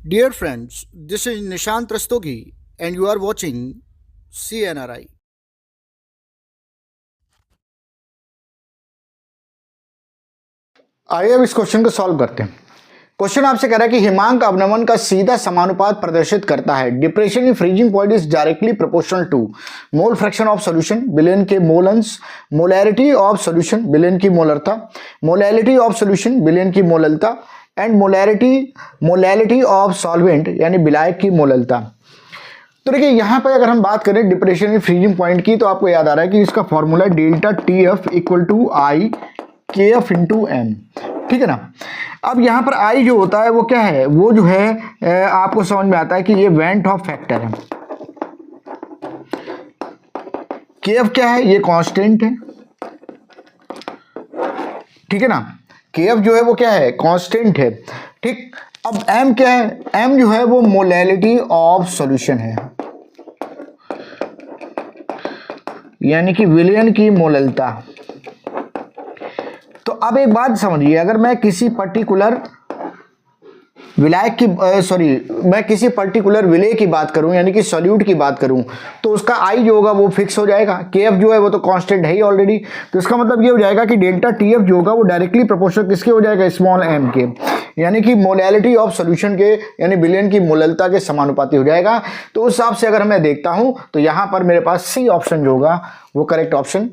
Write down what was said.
Dear friends, this is Nishant Rastogi and you are watching CNRI. आइए अब इस question को सॉल्व करते हैं। क्वेश्चन आपसे कह रहा है कि हिमांक अवनमन का सीधा समानुपात प्रदर्शित करता है। Depression in freezing point is directly proportional to mole fraction of solution बिलियन के मोल अंश, मोलैरिटी ऑफ सॉल्यूशन बिलियन की मोलरता, मोलैलिटी ऑफ सॉल्यूशन बिलियन की मोललता एंड मोलैलिटी ऑफ सॉल्वेंट यानी विलायक की मोललता। तो देखिए यहाँ पर अगर हम बात करें डिप्रेशन इन फ्रीजिंग पॉइंट की, तो आपको याद आ रहा है कि इसका formula delta T F equal to I K F into M, ठीक है ना। अब यहाँ पर आई जो होता है वो क्या है, वो जो है आपको समझ में आता है कि ये वेंट ऑफ फैक्टर है। के एफ क्या है, ये कांस्टेंट है, ठीक है ना। के एफ जो है वो क्या है, कांस्टेंट है, ठीक। अब एम क्या है, एम जो है वो मोलैलिटी ऑफ सॉल्यूशन है, यानी कि विलयन की मोललता। तो अब एक बात समझिए, अगर मैं किसी पर्टिकुलर विलायक की मैं किसी पर्टिकुलर विलेय की बात करूं, यानी कि सॉल्यूट की बात करूं, तो उसका आई जो होगा वो फिक्स हो जाएगा। के एफ जो है वो तो कांस्टेंट है ही ऑलरेडी। तो इसका मतलब ये हो जाएगा कि डेल्टा टी एफ जो होगा वो डायरेक्टली प्रोपोर्शनल किसके हो जाएगा, स्मॉल एम के, यानी कि मोलैलिटी ऑफ सॉल्यूशन के यानी विलयन की मोललता के समानुपाती हो जाएगा। तो उस हिसाब से अगर मैं देखता हूं तो यहां पर मेरे पास सी ऑप्शन जो होगा वो करेक्ट ऑप्शन